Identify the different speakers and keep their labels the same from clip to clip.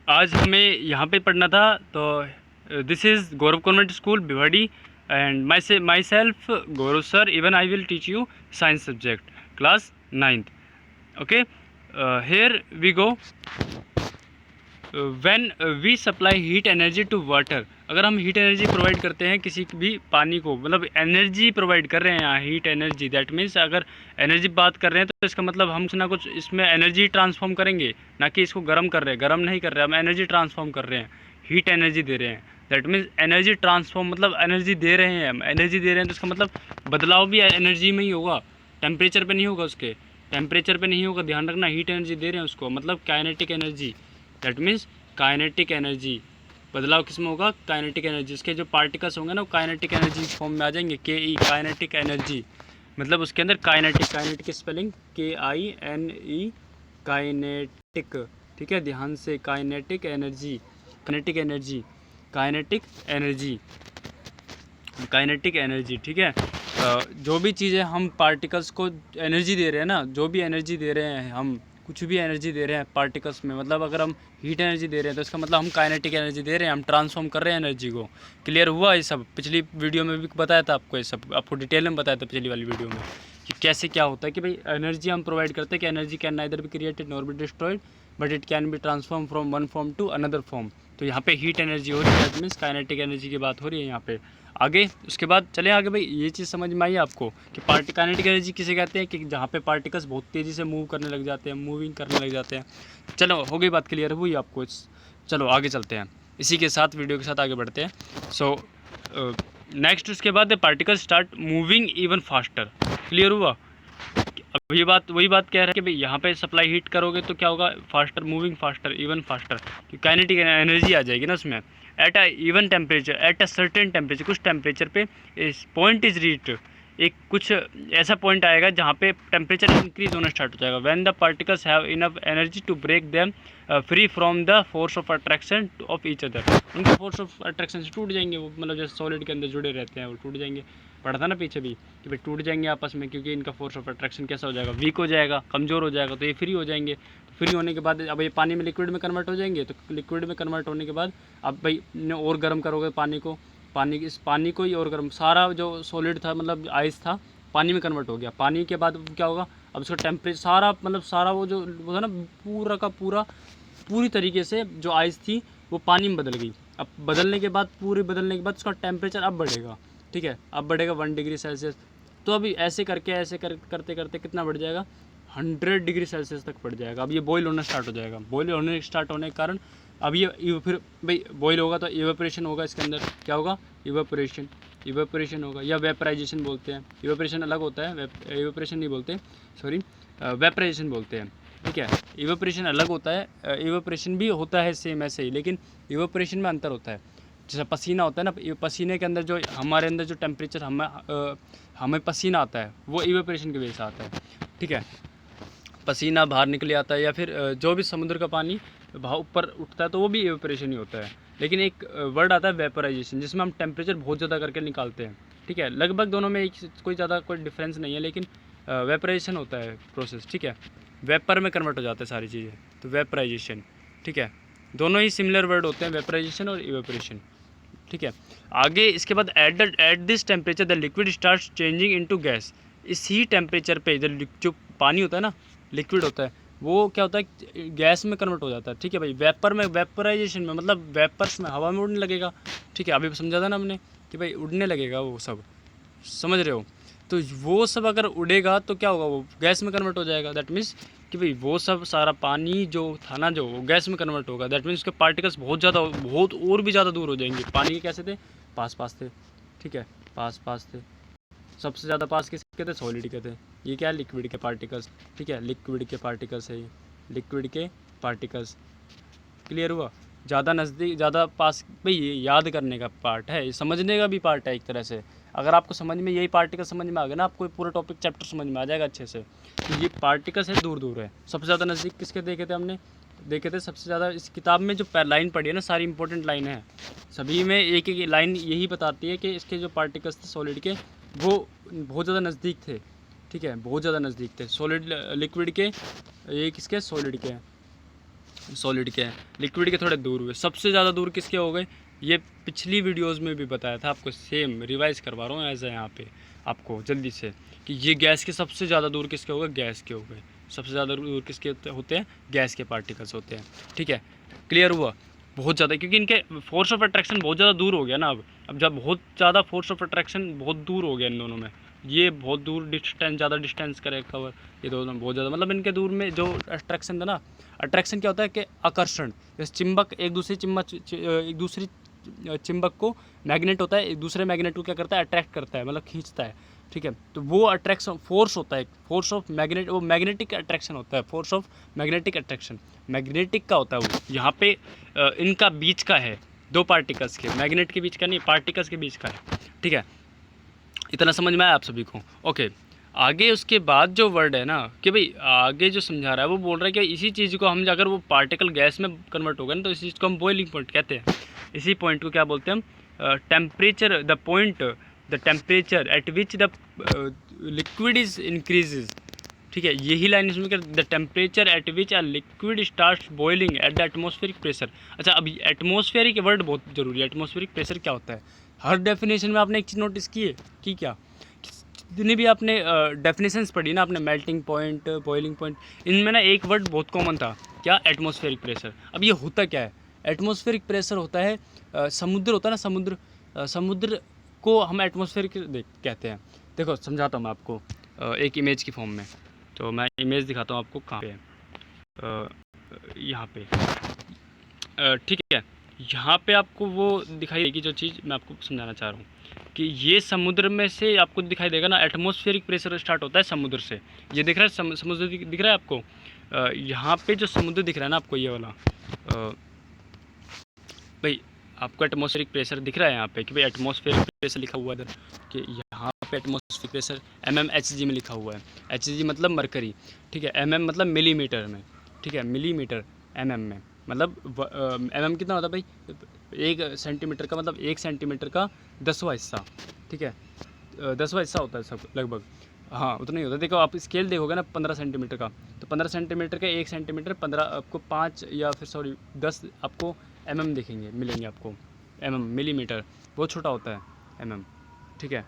Speaker 1: आज हमें यहाँ पे पढ़ना था। तो this is Gaurav convent school Bhiwadi and myself Gaurav sir, even I will teach you science subject class 9th। Okay, here we go। When we supply heat energy to water, अगर हम heat energy provide करते हैं किसी भी पानी को, मतलब energy provide कर रहे हैं यहाँ, हीट एनर्जी, दैट मीन्स अगर एनर्जी बात कर रहे हैं तो इसका मतलब हम कुछ ना कुछ इसमें एनर्जी ट्रांसफॉर्म करेंगे, ना कि इसको गर्म कर रहे हैं। गर्म नहीं कर रहे हैं हम, एनर्जी ट्रांसफॉर्म कर रहे हैं, हीट एनर्जी दे रहे हैं। दैट मीन्स एनर्जी ट्रांसफॉर्म मतलब एनर्जी दे रहे हैं हम, एनर्जी दे रहे हैं तो इसका मतलब बदलाव भी एनर्जी में ही होगा, टेम्परेचर पर नहीं होगा, उसके टेम्परेचर पर नहीं होगा, ध्यान रखना। हीट एनर्जी दे रहे हैं उसको, मतलब kinetic energy, that means kinetic energy. बदलाव किस में होगा? Kinetic energy. उसके जो पार्टिकल्स होंगे ना वो काइनेटिक एनर्जी फॉर्म में आ जाएंगे, के ई, काइनेटिक एनर्जी। मतलब उसके अंदर काइनेटिक, काइनेटिक की स्पेलिंग KINE, काइनेटिक। ठीक है, ध्यान से, kinetic energy, kinetic energy, kinetic energy, kinetic energy. ठीक है, जो भी चीज़ें हम पार्टिकल्स को एनर्जी दे रहे हैं ना, जो भी एनर्जी दे रहे हैं हम, कुछ भी एनर्जी दे रहे हैं पार्टिकल्स में, मतलब अगर हम हीट एनर्जी दे रहे हैं तो इसका मतलब हम काइनेटिक एनर्जी दे रहे हैं, हम ट्रांसफॉर्म कर रहे हैं एनर्जी को। क्लियर हुआ ये सब? पिछली वीडियो में भी बताया था आपको, ये सब आपको डिटेल में बताया था पिछली वाली वीडियो में कि कैसे क्या होता है कि भाई एनर्जी हम प्रोवाइड करते हैं कि energy can neither be created nor be destroyed but it can be transform from one form to another form. तो यहाँ पे हीट एनर्जी हो रही है, दैट मीन्स काइनेटिक एनर्जी की बात हो रही है यहाँ पे। आगे उसके बाद चले आगे, भाई ये चीज़ समझ में आई आपको कि काइनेटिक एनर्जी किसे कहते हैं? कि जहाँ पे पार्टिकल्स बहुत तेज़ी से मूव करने लग जाते हैं, मूविंग करने लग जाते हैं। चलो हो गई बात, क्लियर हुई आपको? चलो आगे चलते हैं, इसी के साथ वीडियो के साथ आगे बढ़ते हैं। सो नेक्स्ट उसके बाद particles start moving even faster. Clear हुआ? अब ये बात, वही बात कह रहा है कि भाई यहाँ पे सप्लाई हीट करोगे तो क्या होगा? Faster moving, faster, even faster, kinetic energy आ जाएगी ना उसमें। At a even temperature, at a certain temperature, कुछ टेम्परेचर पे पॉइंट इज रीच्ड, एक कुछ ऐसा पॉइंट आएगा जहाँ पे टेम्परेचर इंक्रीज होना स्टार्ट हो जाएगा। When the particles have enough energy to break them free from the force of attraction of each other, उनके फोर्स ऑफ अट्रैक्शन से टूट जाएंगे वो, मतलब जैसे सॉलिड के अंदर जुड़े रहते हैं वो टूट जाएंगे। पढ़ा था ना पीछे भी कि भाई टूट जाएंगे आपस में, क्योंकि इनका फोर्स ऑफ अट्रैक्शन कैसा हो जाएगा? वीक हो जाएगा, कमज़ोर हो जाएगा, तो ये फ्री हो जाएंगे। तो फ्री होने के बाद अब ये पानी में लिक्विड में कन्वर्ट हो जाएंगे, तो लिक्विड में कन्वर्ट होने के बाद अब भाई और गर्म करोगे पानी को, इस पानी को ही और गर्म, सारा जो सॉलिड था मतलब आइस था पानी में कन्वर्ट हो गया। पानी के बाद क्या होगा? अब उसका टेम्परेचर सारा, मतलब सारा वो था ना, पूरा का पूरा, पूरी तरीके से जो आइस थी वो पानी में बदल गई। अब बदलने के बाद, पूरी बदलने के बाद उसका टेम्परेचर अब बढ़ेगा। ठीक है, अब बढ़ेगा 1 डिग्री सेल्सियस। तो अभी ऐसे करके करते करते कितना बढ़ जाएगा? 100 डिग्री सेल्सियस तक बढ़ जाएगा। अब ये बॉयल होना स्टार्ट हो जाएगा। बॉयल होने स्टार्ट होने के कारण अब ये फिर भाई बॉयल होगा तो इवेपोरेशन होगा, इसके अंदर क्या होगा? इवेपोरेशन, इवेपोरेशन होगा या वेपराइजेशन बोलते हैं। इवेपोरेशन अलग होता है, इवेपोरेशन नहीं बोलते, सॉरी, वेपराइजेशन बोलते हैं। ठीक है, इवेपोरेशन अलग होता है, इवेपोरेशन भी होता है सेम ऐसे ही, लेकिन इवेपोरेशन में अंतर होता है। जैसे पसीना होता है ना, पसीने के अंदर जो हमारे अंदर जो टेम्परेचर हमें पसीना आता है वो इवेपोरेशन की वजह से आता है। ठीक है, पसीना बाहर निकले आता है, या फिर जो भी समुद्र का पानी भाव ऊपर उठता है तो वो भी इवेपोरेशन ही होता है। लेकिन एक वर्ड आता है वेपराइजेशन, जिसमें हम टेम्परेचर बहुत ज़्यादा करके निकालते हैं। ठीक है, लगभग दोनों में कोई ज़्यादा कोई डिफरेंस नहीं है, लेकिन वेपराइजेशन होता है प्रोसेस। ठीक है, वेपर में कन्वर्ट हो जाते हैं सारी चीज़ें, तो वेपराइजेशन। ठीक है, दोनों ही सिमिलर वर्ड होते हैं, वेपराइजेशन और इवेपोरेशन। ठीक है, आगे इसके बाद at this temperature the liquid start changing into gas. इसी टेम्परेचर पे जो पानी होता है ना, लिक्विड होता है, वो क्या होता है? गैस में कन्वर्ट हो जाता है। ठीक है भाई, वेपर में, वेपराइजेशन में मतलब वेपर्स में, हवा में उड़ने लगेगा। ठीक है, अभी समझा था ना हमने कि भाई उड़ने लगेगा वो सब, समझ रहे हो? तो वो सब अगर उड़ेगा तो क्या होगा? वो गैस में कन्वर्ट हो जाएगा। दैट मीन्स कि भाई वो सब सारा पानी जो था ना, जो वो गैस में कन्वर्ट होगा। दैट मीन्स उसके पार्टिकल्स बहुत ज़्यादा, बहुत और भी ज़्यादा दूर हो जाएंगे। पानी के कैसे थे? पास पास थे। ठीक है, पास पास थे। सबसे ज़्यादा पास किसके थे? सॉलिड के थे। ये क्या है? लिक्विड के पार्टिकल्स। ठीक है, लिक्विड के पार्टिकल्स है ये, लिक्विड के पार्टिकल्स। क्लियर हुआ? ज़्यादा नज़दीक, ज़्यादा पास, भाई ये याद करने का पार्ट है, ये समझने का भी पार्ट है एक तरह से। अगर आपको समझ में यही पार्टिकल समझ में आ गया ना, आपको पूरा टॉपिक चैप्टर समझ में आ जाएगा अच्छे से। तो ये पार्टिकल्स है, दूर दूर है। सबसे ज़्यादा नज़दीक किसके देखे थे हमने? देखे थे सबसे ज़्यादा, इस किताब में जो लाइन पढ़ी है ना, सारी इंपॉर्टेंट लाइन है, सभी में एक एक लाइन यही बताती है कि इसके जो पार्टिकल्स थे सॉलिड के, वो बहुत ज़्यादा नज़दीक थे। ठीक है, बहुत ज़्यादा नज़दीक थे सॉलिड, लिक्विड के, ये किसके? सॉलिड के। सॉलिड के हैं, लिक्विड के थोड़े दूर हुए। सबसे ज़्यादा दूर किसके हो गए, ये पिछली वीडियोस में भी बताया था आपको, सेम रिवाइज करवा रहा हूँ एज यहाँ पे आपको जल्दी से, कि ये गैस के सबसे ज़्यादा दूर किसके हो गए, गैस के हो गए। सबसे ज़्यादा दूर किसके होते हैं, गैस के पार्टिकल्स होते हैं। ठीक है, क्लियर हुआ। बहुत ज़्यादा, क्योंकि इनके फोर्स ऑफ अट्रैक्शन बहुत ज़्यादा दूर हो गया ना। अब जब बहुत ज़्यादा फोर्स ऑफ अट्रैक्शन बहुत दूर हो गया इन दोनों में, ये बहुत दूर डिस्टेंस, ज़्यादा डिस्टेंस करे कवर, ये दोनों बहुत ज़्यादा, मतलब इनके दूर में जो अट्रैक्शन था ना, अट्रैक्शन क्या होता है कि आकर्षण, जैसे चिंबक एक दूसरी चिंबक को, मैग्नेट होता है, एक दूसरे मैग्नेट को क्या करता है, अट्रैक्ट करता है, मतलब खींचता है। ठीक है, तो वो अट्रैक्शन फोर्स होता है, फोर्स ऑफ मैग्नेट, वो मैग्नेटिक अट्रैक्शन होता है, force of magnetic attraction, magnetic का होता है वो। यहाँ पे इनका बीच का है, दो पार्टिकल्स के, मैग्नेट के बीच का नहीं, पार्टिकल्स के बीच का है। ठीक है, इतना समझ में आया आप सभी को। ओके, आगे उसके बाद जो वर्ड है ना, कि भाई आगे जो समझा रहा है वो बोल रहा है कि इसी चीज़ को हम, अगर वो पार्टिकल गैस में कन्वर्ट होगा ना, तो इसी चीज़ को हम बॉइलिंग पॉइंट कहते हैं। इसी पॉइंट को क्या बोलते हैं हम, temperature, the point, the temperature at which the liquid is increases. ठीक है, यही लाइन इसमें कर, the temperature at which a liquid start boiling at the atmospheric pressure. अच्छा, अभी एटमॉस्फेरिक वर्ड बहुत जरूरी है। एटमॉस्फेरिक प्रेशर क्या होता है, हर डेफिनेशन में आपने एक चीज़ नोटिस की है कि क्या, जितनी भी आपने डेफिनेशंस पढ़ी ना, आपने मेल्टिंग पॉइंट, बॉइलिंग पॉइंट, इनमें ना एक वर्ड बहुत कॉमन था, क्या, एटमॉस्फेरिक प्रेशर। अब ये होता क्या है, एटमॉस्फेरिक प्रेशर होता है समुद्र होता है ना, समुद्र को हम एटमॉस्फेरिक कहते हैं। देखो समझाता हूँ मैं आपको एक इमेज की फॉर्म में। तो मैं इमेज दिखाता हूँ आपको, कहाँ पे है, यहाँ पे। ठीक है, यहाँ पे आपको वो दिखाई देगी जो चीज़ मैं आपको समझाना चाह रहा हूँ, कि ये समुद्र में से आपको दिखाई देगा ना, एटमॉस्फेरिक प्रेशर स्टार्ट होता है समुद्र से। ये दिख रहा है, समुद्र दिख रहा है आपको, यहाँ पे जो समुद्र दिख रहा है ना आपको, ये वाला, भाई आपको एटमॉस्फेरिक प्रेशर दिख रहा है यहाँ पे, कि भाई एटमॉस्फेरिक प्रेशर लिखा हुआ है इधर, कि यहाँ पे एटमॉस्फेरिक प्रेशर mmHg में लिखा हुआ है। Hg मतलब मरकरी। ठीक है, mm मतलब मिलीमीटर में। ठीक है, मिलीमीटर mm में, मतलब mm कितना होता है भाई, 1 सेंटीमीटर का, मतलब 1 सेंटीमीटर का 10वां हिस्सा। ठीक है, 10वां हिस्सा होता है सब लगभग, हाँ उतना ही होता है। देखो आप स्केल देखोगे ना 15 सेंटीमीटर का, तो 15 सेंटीमीटर का 1 सेंटीमीटर, 15 आपको 5 या फिर सॉरी 10 आपको mm दिखेंगे, मिलेंगे आपको, mm मिलीमीटर, बहुत छोटा होता है mm। ठीक है,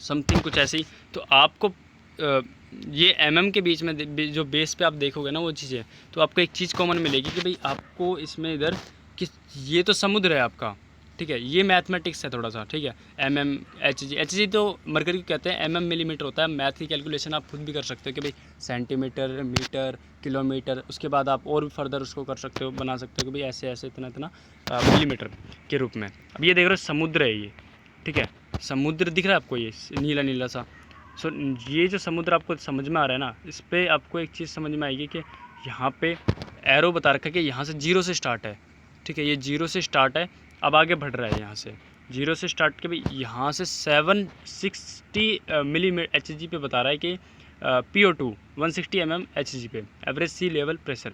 Speaker 1: समथिंग कुछ ऐसे ही। तो आपको ये mm के बीच में जो बेस पे आप देखोगे ना वो चीज़ें, तो आपको एक चीज़ कॉमन मिलेगी कि भाई आपको इसमें इधर किस, ये तो समुद्र है आपका। ठीक है, ये मैथमेटिक्स है थोड़ा सा। ठीक है, mmHg तो मरकरी कहते हैं, mm मिलीमीटर होता है। मैथ की कैलकुलेशन आप खुद भी कर सकते हो कि भाई सेंटीमीटर, मीटर, किलोमीटर, उसके बाद आप और भी फर्दर उसको कर सकते हो, बना सकते हो कि भाई ऐसे ऐसे इतना इतना मिलीमीटर के रूप में। अब ये देख रहे हो समुद्र है ये। ठीक है, समुद्र दिख रहा है आपको, ये नीला नीला सा। सो ये जो समुद्र आपको समझ में आ रहा है ना, इस पर आपको एक चीज़ समझ में आएगी कि यहाँ पे एरो बता रखा है कि यहाँ से 0 से स्टार्ट है। ठीक है, ये 0 से स्टार्ट है, अब आगे बढ़ रहा है यहाँ से 0 से स्टार्ट के भाई यहाँ से 760 मिलीमीटर HG पे बता रहा है कि PO2 160 mmHg पे एवरेज सी लेवल प्रेशर।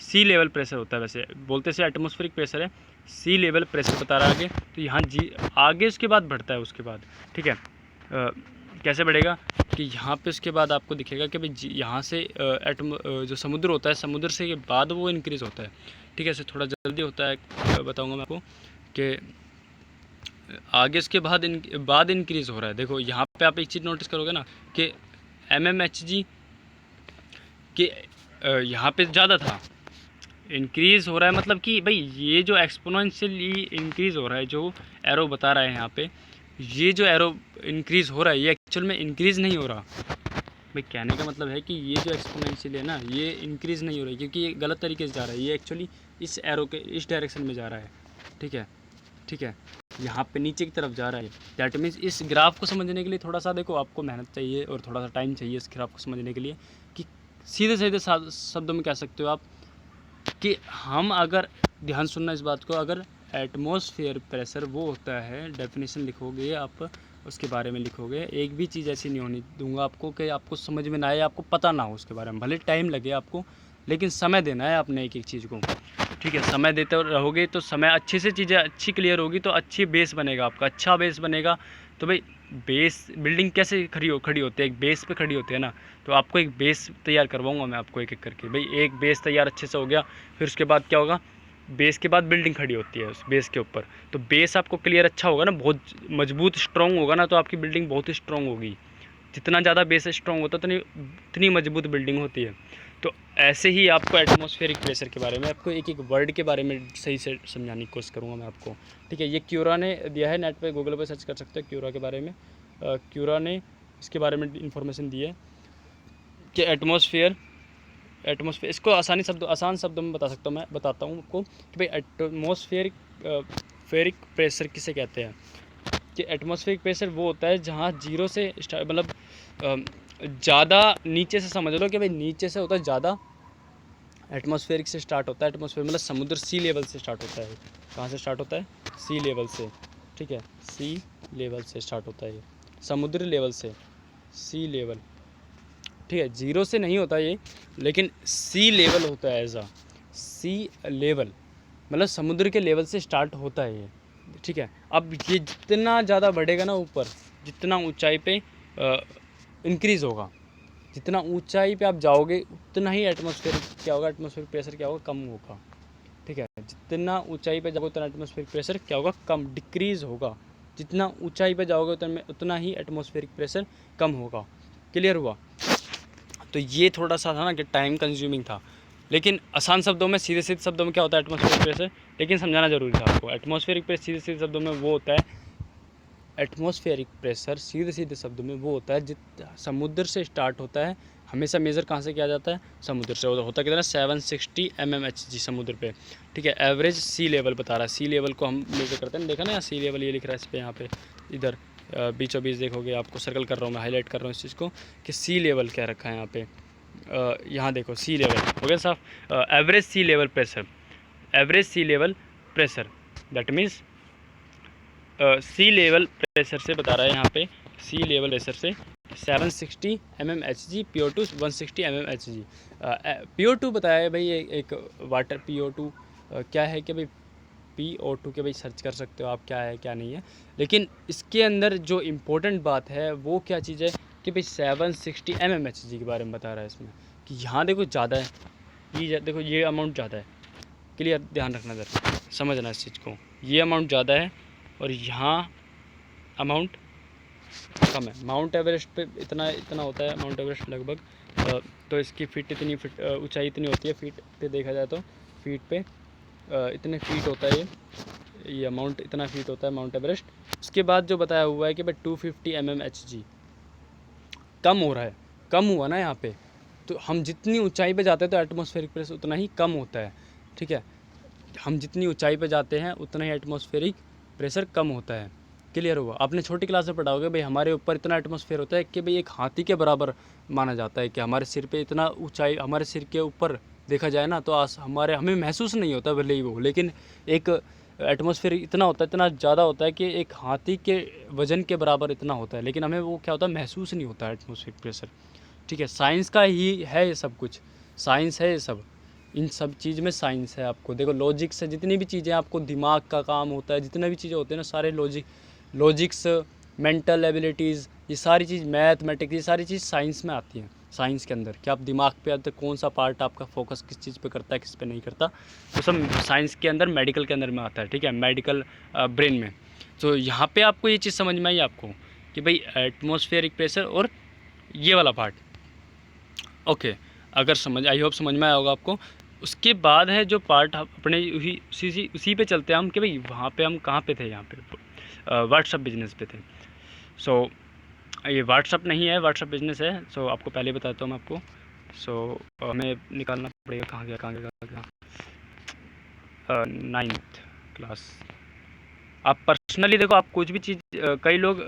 Speaker 1: सी लेवल प्रेशर होता है, वैसे बोलते से एटमॉस्फेरिक प्रेशर है, सी लेवल प्रेशर बता रहा है आगे। तो यहाँ आगे उसके बाद बढ़ता है उसके बाद। ठीक है, कैसे बढ़ेगा कि यहाँ पे उसके बाद आपको दिखेगा कि भाई यहाँ से जो समुद्र होता है, समुद्र से के बाद वो इंक्रीज़ होता है। ठीक है, ऐसे थोड़ा जल्दी होता है, बताऊँगा मैं आपको कि आगे उसके बाद इंक्रीज़ हो रहा है। देखो यहाँ पे आप एक चीज़ नोटिस करोगे ना कि mmHg के यहाँ पे ज़्यादा था, इंक्रीज़ हो रहा है, मतलब कि भाई ये जो एक्सपोनेंशियली इंक्रीज़ हो रहा है, जो एरो बता रहा है यहाँ पे, ये जो एरो इंक्रीज़ हो रहा है, ये एक्चुअल में इंक्रीज़ नहीं हो रहा। भाई कहने का मतलब है कि ये जो एक्सपोनेंशियल है ना, ये इंक्रीज़ नहीं हो रहा है, क्योंकि ये गलत तरीके से जा रहा है, ये एक्चुअली इस एरो के इस डायरेक्शन में जा रहा है। ठीक है, ठीक है, यहाँ पे नीचे की तरफ जा रहा है। दैट मीन्स इस ग्राफ को समझने के लिए थोड़ा सा देखो आपको मेहनत चाहिए और थोड़ा सा टाइम चाहिए इस ग्राफ को समझने के लिए, कि सीधे सीधे शब्दों में कह सकते हो आप कि हम अगर ध्यान सुनना इस बात को, अगर एटमॉस्फेयर प्रेशर वो होता है, डेफिनेशन लिखोगे आप, उसके बारे में लिखोगे, एक भी चीज़ ऐसी नहीं होनी दूंगा आपको कि आपको समझ में ना आए, आपको पता ना हो उसके बारे में, भले टाइम लगे आपको, लेकिन समय देना है आपने एक एक चीज़ को। ठीक है, समय देते रहोगे तो समय अच्छे से चीज़ें अच्छी क्लियर होगी, तो अच्छी बेस बनेगा आपका, अच्छा बेस बनेगा। तो भाई बेस बिल्डिंग कैसे खड़ी होती है, एक बेस पे खड़ी होती है ना। तो आपको एक बेस तैयार करवाऊंगा मैं आपको एक एक करके। भाई एक बेस तैयार अच्छे से हो गया, फिर उसके बाद क्या होगा, बेस के बाद बिल्डिंग खड़ी होती है उस बेस के ऊपर। तो बेस आपको क्लियर अच्छा होगा ना, बहुत मजबूत स्ट्रॉन्ग होगा ना, तो आपकी बिल्डिंग बहुत ही स्ट्रॉन्ग होगी। जितना ज़्यादा बेस स्ट्रॉन्ग होता है उतनी मजबूत बिल्डिंग होती है। तो ऐसे ही आपको एटमॉस्फेरिक प्रेशर के बारे में, आपको एक एक वर्ड के बारे में सही से समझाने की कोशिश करूँगा मैं आपको। ठीक है, ये क्यूरा ने दिया है, नेट पे गूगल पे सर्च कर सकते हैं क्यूरा के बारे में। क्यूरा ने इसके बारे में इंफॉर्मेशन दी है कि एटमॉस्फेयर इसको आसान शब्दों में बता सकता हूँ, मैं बताता हूँ आपको कि भाई एटमॉस्फेरिक फेरिक प्रेशर किसे कहते हैं। कि एटमॉस्फेरिक प्रेशर वो होता है जहाँ जीरो से मतलब ज़्यादा नीचे से, समझ लो कि भाई नीचे से होता है ज़्यादा, एटमॉस्फेरिक से स्टार्ट होता है। एटमॉस्फेयर मतलब समुद्र सी लेवल से स्टार्ट होता है। कहाँ से स्टार्ट होता है? सी लेवल से। ठीक है, सी लेवल से स्टार्ट होता है ये, समुद्र लेवल से, सी लेवल। ठीक है, जीरो से नहीं होता ये, लेकिन सी लेवल होता है। एज सी लेवल मतलब समुद्र के लेवल से स्टार्ट होता है ये। ठीक है, अब ये जितना ज़्यादा बढ़ेगा ना ऊपर, जितना ऊंचाई पे इंक्रीज़ होगा, जितना ऊंचाई पे आप जाओगे उतना ही एटमॉस्फेरिक क्या होगा, एटमॉस्फेरिक प्रेशर क्या होगा, कम होगा। ठीक है, जितना ऊंचाई पे जाओगे उतना एटमॉस्फेरिक प्रेशर क्या होगा, कम, डिक्रीज़ होगा। जितना ऊंचाई पे जाओगे उतना ही एटमॉस्फेरिक प्रेशर कम होगा। क्लियर हुआ? तो ये थोड़ा सा था ना कि टाइम कंज्यूमिंग था, लेकिन आसान शब्दों में, सीधे शब्दों में क्या होता है एटमॉस्फेरिक प्रेशर, लेकिन समझाना जरूरी था आपको। एटमॉस्फेरिक प्रेशर सीधे शब्दों में वो होता है, एटमॉस्फेरिक प्रेशर सीधे शब्दों में वो होता है समुद्र से स्टार्ट होता है। हमेशा मेज़र कहाँ से किया जाता है? समुद्र से। होता कितना? 760 mmHg समुद्र पे। ठीक है, एवरेज सी लेवल बता रहा है। सी लेवल को हम मेजर करते हैं, देखा ना, यहाँ सी लेवल ये लिख रहा है इस पर, यहाँ पे इधर बीचों बीच देखोगे, आपको सर्कल कर रहा हूँ मैं, हाईलाइट कर रहा हूँ इस चीज़ को कि सी लेवल क्या रखा है यहाँ पे। यहाँ देखो सी लेवल हो गया साफ। Average sea level pressure, average sea level pressure that means sea level pressure से बता रहा है यहाँ पे, सी लेवल प्रेशर से 760 mmHg, PO2 160 mmHg। PO2 बताया है भाई, एक वाटर PO2 क्या है कि भाई PO2 के भाई सर्च कर सकते हो आप क्या है क्या नहीं है, लेकिन इसके अंदर जो इम्पोर्टेंट बात है वो क्या चीज़ है कि भाई 760 mmHg के बारे में बता रहा है इसमें, कि यहाँ देखो ज़्यादा है, ये देखो ये अमाउंट ज़्यादा है। क्लियर, ध्यान रखना जरा, समझना इस चीज़ को, ये अमाउंट ज़्यादा है और यहाँ अमाउंट कम है। माउंट एवरेस्ट पे इतना होता है, माउंट एवरेस्ट लगभग तो इसकी फीट ऊंचाई इतनी होती है, फीट पे देखा जाए तो फीट पे इतने फीट होता है ये अमाउंट, इतना फीट होता है माउंट एवरेस्ट। उसके बाद जो बताया हुआ है कि भाई 250 mmHg कम हो रहा है, कम हुआ ना यहाँ पे। तो हम जितनी ऊंचाई पे जाते हैं तो एटमॉस्फेरिक प्रेशर उतना ही कम होता है। ठीक है, हम जितनी ऊंचाई पे जाते हैं उतना ही एटमॉस्फेरिक प्रेशर कम होता है। क्लियर हुआ? आपने छोटी क्लास में पढ़ा होगा भाई, हमारे ऊपर इतना एटमॉस्फेयर होता है कि भाई एक हाथी के बराबर माना जाता है, कि हमारे सिर पे इतना ऊंचाई, हमारे सिर के ऊपर देखा जाए ना तो हमें महसूस नहीं होता भले ही वो, लेकिन एक एटमॉस्फेयर इतना होता है, इतना ज़्यादा होता है कि एक हाथी के वजन के बराबर इतना होता है, लेकिन हमें वो क्या होता है, महसूस नहीं होता एटमॉस्फेरिक प्रेशर। ठीक है, साइंस का ही है ये सब कुछ, साइंस है ये सब, इन सब चीज़ में साइंस है। आपको देखो लॉजिक से जितनी भी चीज़ें, आपको दिमाग का काम होता है, जितने भी चीज़ें होते हैं ना, सारे लॉजिक्स, मेंटल एबिलिटीज़, ये सारी चीज़, मैथमेटिक्स, ये सारी चीज़ साइंस में आती हैं। साइंस के अंदर कि आप दिमाग पे आते, कौन सा पार्ट आपका फोकस किस चीज़ पे करता है, किस पे नहीं करता, तो सब साइंस के अंदर, मेडिकल के अंदर में आता है। ठीक है, मेडिकल ब्रेन में। तो यहाँ पे आपको ये चीज़ समझ में आई आपको कि भाई एटमॉस्फेरिक प्रेशर और ये वाला पार्ट, ओके, अगर आई होप समझ में आया होगा आपको। उसके बाद है जो पार्ट अपने उसी पे चलते हैं हम कि भाई वहाँ पे हम कहाँ पे थे, यहाँ पे व्हाट्सअप बिजनेस पे थे। सो ये व्हाट्सअप नहीं है, व्हाट्सअप बिजनेस है। सो आपको पहले बताता हूँ मैं आपको। सो हमें निकालना पड़ेगा, कहाँ गया 9th क्लास। आप पर्सनली देखो, आप कुछ भी चीज़, कई लोग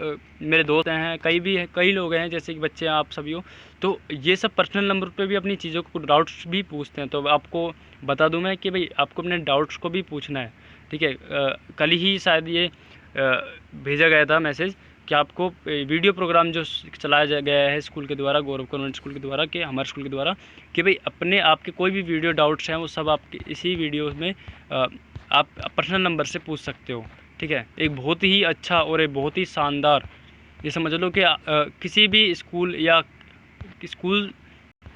Speaker 1: मेरे दोस्त हैं, कई लोग हैं जैसे कि बच्चे हैं, आप सभी हो, तो ये सब पर्सनल नंबर पे भी अपनी चीज़ों को, डाउट्स भी पूछते हैं। तो आपको बता दूं मैं कि भाई आपको अपने डाउट्स को भी पूछना है। ठीक है, कल ही शायद ये भेजा गया था मैसेज कि आपको वीडियो प्रोग्राम जो चलाया गया है स्कूल के द्वारा, गौरव कॉन्वेंट स्कूल के द्वारा, कि हमारे स्कूल के द्वारा, कि भाई अपने आपके कोई भी वीडियो डाउट्स हैं वो सब आपके इसी वीडियो में आप पर्सनल नंबर से पूछ सकते हो। ठीक है, एक बहुत ही अच्छा और एक बहुत ही शानदार ये समझ लो कि किसी भी स्कूल या स्कूल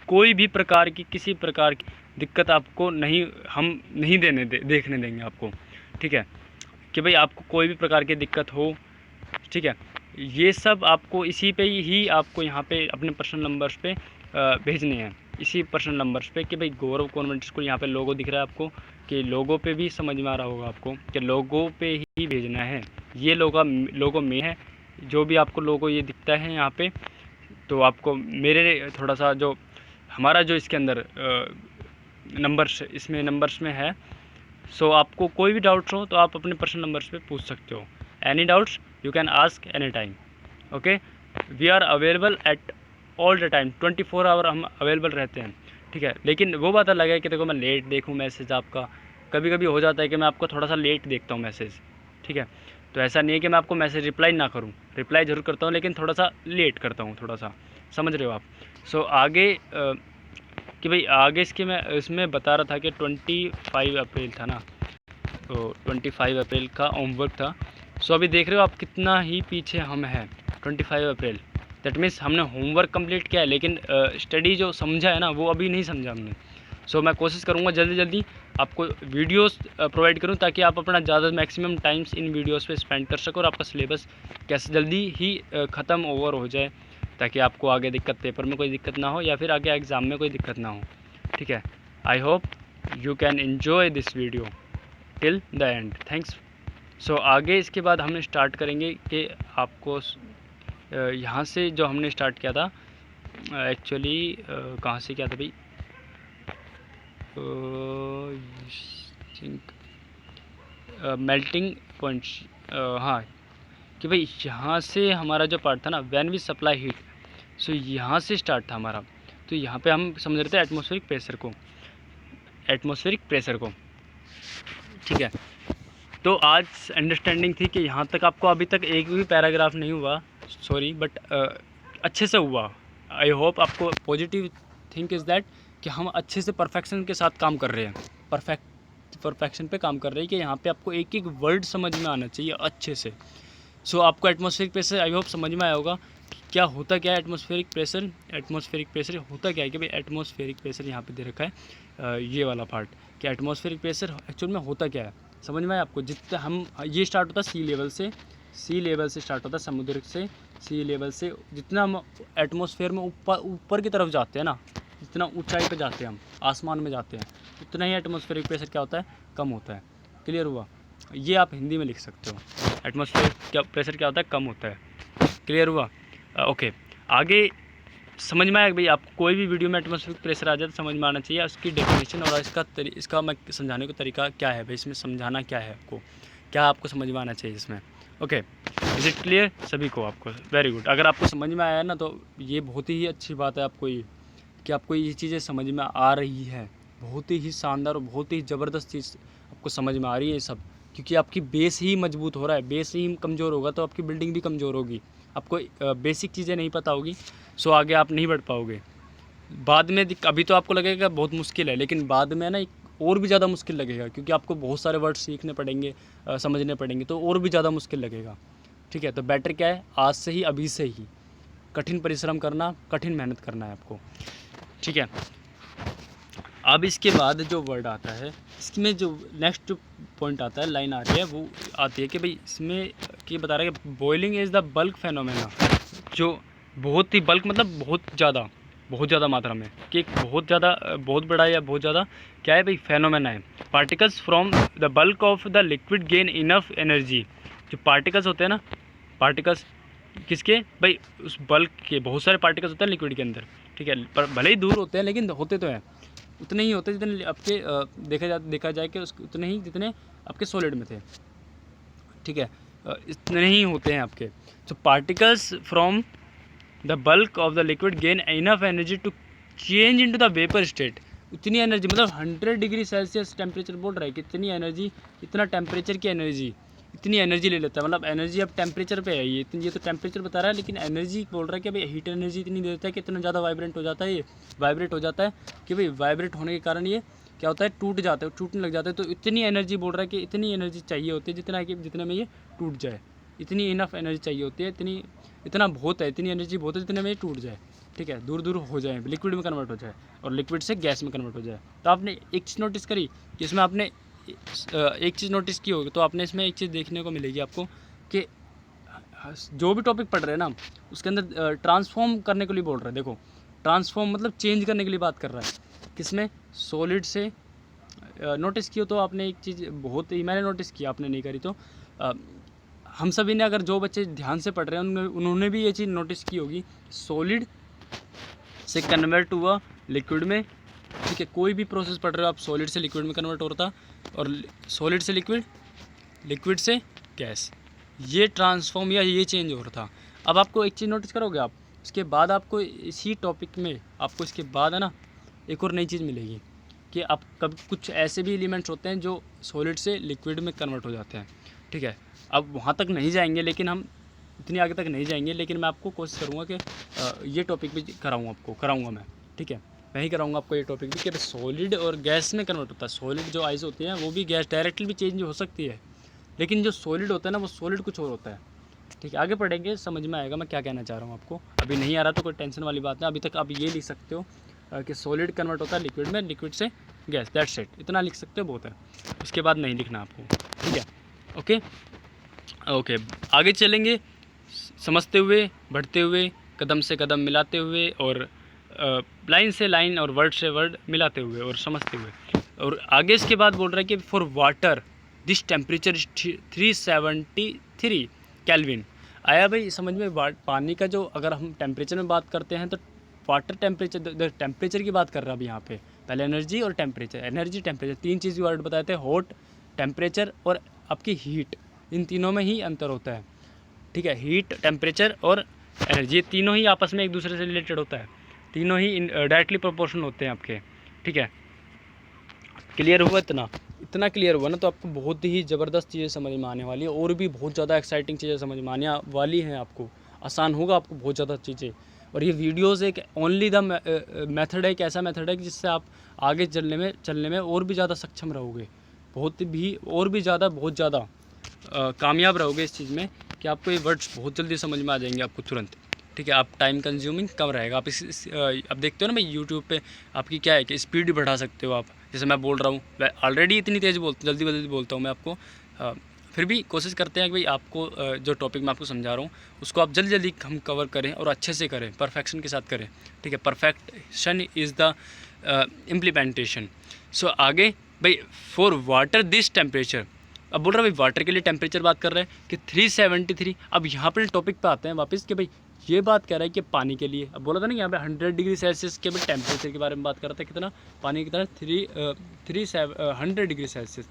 Speaker 1: कोई भी प्रकार की किसी प्रकार की दिक्कत आपको नहीं, हम नहीं देखने देंगे आपको, ठीक है, कि भाई आपको कोई भी प्रकार की दिक्कत हो, ठीक है। ये सब आपको इसी पे ही आपको यहाँ पे अपने पर्सनल नंबर्स पे भेजने हैं, इसी पर्सनल नंबर्स पे कि भाई गौरव कॉन्वेंट स्कूल, यहाँ पे लोगो दिख रहा है आपको, कि लोगो पे भी समझ में आ रहा होगा आपको कि लोगो पे ही भेजना है। ये लोगो में है, जो भी आपको लोगो ये दिखता है यहाँ पे, तो आपको मेरे थोड़ा सा जो हमारा जो इसके अंदर नंबर्स इसमें नंबर्स में है। सो आपको कोई भी डाउट्स हो तो आप अपने पर्सनल नंबर्स पे पूछ सकते हो। Any doubts you can ask any time. Okay, we are available at all the time, 24 hour हम अवेलेबल रहते हैं, ठीक है। लेकिन वो बात अलग है कि देखो मैं लेट देखूँ मैसेज आपका, कभी कभी हो जाता है कि मैं आपको थोड़ा सा लेट देखता हूँ मैसेज, ठीक है। तो ऐसा नहीं है कि मैं आपको मैसेज रिप्लाई ना करूँ, रिप्लाई ज़रूर करता हूँ, लेकिन थोड़ा सा लेट करता हूँ, थोड़ा सा, समझ रहे हो आप। सो आगे कि भाई आगे मैं इसमें बता रहा था कि 25 अप्रैल था ना, तो 25 अप्रैल का होमवर्क था। सो अभी देख रहे हो आप कितना ही पीछे हम हैं। 25 अप्रैल दैट मीन्स हमने होमवर्क कंप्लीट किया है, लेकिन स्टडी जो समझा है ना वो अभी नहीं समझा हमने। सो मैं कोशिश करूँगा जल्दी जल्दी आपको वीडियोस प्रोवाइड करूँ, ताकि आप अपना ज़्यादा मैक्सिमम टाइम्स इन वीडियोस पे स्पेंड कर सको और आपका सिलेबस कैसे जल्दी ही ख़त्म ओवर हो जाए, ताकि आपको आगे दिक्कत, पेपर में कोई दिक्कत ना हो या फिर आगे एग्ज़ाम में कोई दिक्कत ना हो, ठीक है। I hope you can enjoy this video till the end. Thanks. So आगे इसके बाद हमने स्टार्ट करेंगे कि आपको यहाँ से जो हमने स्टार्ट किया था एक्चुअली कहाँ से किया था भाई, थिंक मेल्टिंग पॉइंट्स, हाँ, कि भाई यहाँ से हमारा जो पार्ट था ना, व्हेन वी सप्लाई हीट, सो यहाँ से स्टार्ट था हमारा। तो यहाँ पे हम समझ रहे थे एटमॉस्फेरिक प्रेशर को, ठीक है। तो आज अंडरस्टैंडिंग थी कि यहाँ तक आपको अभी तक एक भी पैराग्राफ नहीं हुआ, सॉरी, बट अच्छे से हुआ। आई होप आपको पॉजिटिव थिंक इज़ दैट कि हम अच्छे से परफेक्शन के साथ काम कर रहे हैं, परफेक्शन पे काम कर रहे हैं, कि यहाँ पे आपको एक एक वर्ड समझ में आना चाहिए अच्छे से। सो आपको एटमॉस्फेरिक प्रेशर आई होप समझ में आया होगा क्या होता क्या है एटमॉस्फेरिक प्रेशर होता क्या है, कि भाई एटमॉस्फेरिक प्रेशर यहाँ पे दे रखा है ये वाला पार्ट, कि एटमॉस्फेरिक प्रेशर एक्चुअल में होता क्या है, समझ में आया आपको। जितना हम ये स्टार्ट होता है सी लेवल से स्टार्ट होता है, समुद्र से, सी लेवल से जितना हम एटमॉस्फेयर में ऊपर की तरफ जाते हैं ना, जितना ऊंचाई पे जाते हैं हम, आसमान में जाते हैं, उतना ही एटमॉस्फेरिक प्रेशर क्या होता है, कम होता है। क्लियर हुआ, ये आप हिंदी में लिख सकते हो, एटमॉस्फेरिक प्रेशर क्या होता है, कम होता है। क्लियर हुआ, ओके। आगे समझ में आया कि भाई आपको कोई भी वीडियो में एटमॉस्फेरिक प्रेशर आ जाए तो समझ में आना चाहिए उसकी डेफिनेशन और इसका मैं समझाने का तरीका क्या है भाई, इसमें समझाना क्या है आपको, क्या आपको समझ में आना चाहिए इसमें। ओके, इज इट क्लियर सभी को? आपको वेरी गुड। अगर आपको समझ में आया ना तो ये बहुत ही अच्छी बात है आपको, ये कि आपको ये चीज़ें समझ में आ रही है, बहुत ही शानदार और बहुत ही ज़बरदस्त चीज़ आपको समझ में आ रही है सब, क्योंकि आपकी बेस ही मजबूत हो रहा है। बेस ही कमज़ोर होगा तो आपकी बिल्डिंग भी कमज़ोर होगी। आपको बेसिक चीज़ें नहीं पता होगी, सो आगे आप नहीं बढ़ पाओगे। बाद में अभी तो आपको लगेगा बहुत मुश्किल है, लेकिन बाद में ना और भी ज़्यादा मुश्किल लगेगा, क्योंकि आपको बहुत सारे वर्ड सीखने पड़ेंगे, समझने पड़ेंगे, तो और भी ज़्यादा मुश्किल लगेगा। ठीक है, तो बेटर क्या है, आज से ही, अभी से ही कठिन परिश्रम करना, कठिन मेहनत करना है आपको। ठीक है, अब इसके बाद जो वर्ड आता है, इसमें जो नेक्स्ट पॉइंट आता है, लाइन आ रही है, वो आती है कि भाई इसमें कि बता रहा है कि boiling is the bulk phenomena, जो बहुत ही बल्क मतलब बहुत ज़्यादा मात्रा में, कि एक बहुत बड़ा या बहुत ज़्यादा क्या है भाई, फेनोमेना है। Particles from the bulk of the liquid gain enough energy. जो पार्टिकल्स होते हैं ना, पार्टिकल्स किसके भाई, उस बल्क के बहुत सारे पार्टिकल्स होते हैं लिक्विड के अंदर। ठीक है, पर भले ही दूर होते हैं, लेकिन होते तो हैं, उतने ही होते जितने आपके देखा जाए कि उतने ही जितने आपके सॉलिड में थे। ठीक है, इतने ही होते हैं आपके। तो particles from the bulk of the liquid gain enough energy to change into the vapour state. उतनी एनर्जी मतलब 100 डिग्री सेल्सियस टेम्परेचर बोल रहा है, कितनी एनर्जी, इतना टेम्परेचर की एनर्जी, इतनी एनर्जी ले लेता है। मतलब एनर्जी अब टेम्परेचर पे है, ये तो टेम्परेचर बता रहा है, लेकिन एनर्जी बोल रहा है कि भाई हीट एनर्जी इतनी दे देता है कि इतना ज़्यादा वाइब्रेट हो जाता है, ये वाइब्रेट हो जाता है कि भाई वाइब्रेट होने के कारण ये क्या होता है, टूट जाता है, टूटने लग जाता है। तो इतनी एनर्जी बोल रहा है कि इतनी एनर्जी चाहिए होती है जितने में ये टूट जाए। इतनी इनफ एनर्जी चाहिए होती है, इतना बहुत है, इतनी एनर्जी बहुत है जितने में ये टूट जाए, ठीक है, दूर दूर हो जाए, लिक्विड में कन्वर्ट हो जाए और लिक्विड से गैस में कन्वर्ट हो जाए। तो आपने एक चीज़ नोटिस करी कि इसमें आपने एक चीज़ नोटिस की होगी, तो आपने इसमें एक चीज़ देखने को मिलेगी आपको कि जो भी टॉपिक पढ़ रहे हैं ना उसके अंदर ट्रांसफॉर्म करने के लिए बोल रहा है। देखो ट्रांसफॉर्म मतलब चेंज करने के लिए बात कर रहा है, किसमें, सॉलिड से। नोटिस किया तो आपने एक चीज़ बहुत ही, मैंने नोटिस किया, आपने नहीं करी तो हम सभी ने, अगर जो बच्चे ध्यान से पढ़ रहे हैं उन्होंने भी ये चीज़ नोटिस की होगी, सॉलिड से कन्वर्ट हुआ लिक्विड में, ठीक है। कोई भी प्रोसेस पढ़ रहे हो आप, सॉलिड से लिक्विड में कन्वर्ट होता और सॉलिड से लिक्विड, लिक्विड से गैस, ये ट्रांसफॉर्म या ये चेंज हो रहा था। अब आपको एक चीज़ नोटिस करोगे आप, इसके बाद आपको इसी टॉपिक में आपको इसके बाद है ना एक और नई चीज़ मिलेगी कि आप कभी कुछ ऐसे भी एलिमेंट्स होते हैं जो सॉलिड से लिक्विड में कन्वर्ट हो जाते हैं, ठीक है। अब वहाँ तक नहीं जाएंगे, लेकिन हम इतनी आगे तक नहीं जाएंगे, लेकिन मैं आपको कोशिश करूँगा कि ये टॉपिक भी कराऊँगा मैं, ठीक है। मैं ही कराऊँगा आपको ये टॉपिक भी कि सॉलिड और गैस में कन्वर्ट होता है। सॉलिड जो आइस होती है वो भी गैस डायरेक्टली भी चेंज हो सकती है, लेकिन जो सॉलिड होता है ना वो सॉलिड कुछ और होता है, ठीक है। आगे पढ़ेंगे समझ में आएगा मैं क्या कहना चाह रहा हूँ आपको। अभी नहीं आ रहा तो कोई टेंशन वाली बात नहीं, अभी तक आप ये लिख सकते हो कि सॉलिड कन्वर्ट होता है लिक्विड में, लिक्विड से गैस, दैट्स इट, इतना लिख सकते हो, बहुत है। उसके बाद नहीं लिखना आपको, ठीक है। ओके ओके, आगे चलेंगे समझते हुए, बढ़ते हुए, कदम से कदम मिलाते हुए और लाइन से लाइन और वर्ड से वर्ड मिलाते हुए और समझते हुए। और आगे इसके बाद बोल रहा है कि for water this temperature 373 kelvin. आया भाई समझ में? पानी का जो, अगर हम टेम्परेचर में बात करते हैं तो वाटर टेम्परेचर, टेम्परेचर की बात कर रहा है अभी यहाँ पे। पहले एनर्जी और टेम्परेचर, एनर्जी टेम्परेचर, तीन चीज़ वर्ड बताए थे, हॉट, टेम्परेचर और आपकी हीट, इन तीनों में ही अंतर होता है, ठीक है। हीट, टेम्परेचर और एनर्जी, तीनों ही आपस में एक दूसरे से रिलेटेड होता है, तीनों ही डायरेक्टली प्रोपोर्शनल होते हैं आपके, ठीक है। क्लियर हुआ? इतना क्लियर हुआ ना तो आपको बहुत ही ज़बरदस्त चीज़ें समझ में आने वाली है, और भी बहुत ज़्यादा एक्साइटिंग चीज़ें समझ में आने वाली हैं आपको, आसान होगा आपको बहुत ज़्यादा चीज़ें। और ये वीडियोज़ एक ओनली द मेथड है, एक ऐसा मेथड है कि जिससे आप आगे चलने में और भी ज़्यादा सक्षम रहोगे, बहुत ज़्यादा कामयाब रहोगे इस चीज़ में कि आपको ये वर्ड्स बहुत जल्दी समझ में आ जाएंगे आपको तुरंत, ठीक है। आप टाइम कंज्यूमिंग कम रहेगा। आप अब देखते हो ना भाई यूट्यूब पे आपकी क्या है कि स्पीड भी बढ़ा सकते हो आप, जैसे मैं बोल रहा हूँ, मैं ऑलरेडी इतनी तेज़ जल्दी बोलता हूँ मैं आपको, फिर भी कोशिश करते हैं कि भाई आपको जो टॉपिक मैं आपको समझा रहा हूँ उसको आप जल्दी हम कवर करें और अच्छे से करें, परफेक्शन के साथ करें, ठीक है। Perfection is the implementation. So आगे भाई फॉर वाटर दिस टेम्परेचर, अब बोल रहा है भाई वाटर के लिए टेम्परेचर बात कर रहे हैं कि 373। अब यहाँ पर टॉपिक पे आते हैं वापस कि भाई ये बात कह रहा है कि पानी के लिए, अब बोला था ना यहाँ पे 100 डिग्री सेल्सियस के भी टेम्परेचर के बारे में बात कर रहा था, कितना पानी कितना 100 डिग्री सेल्सियस,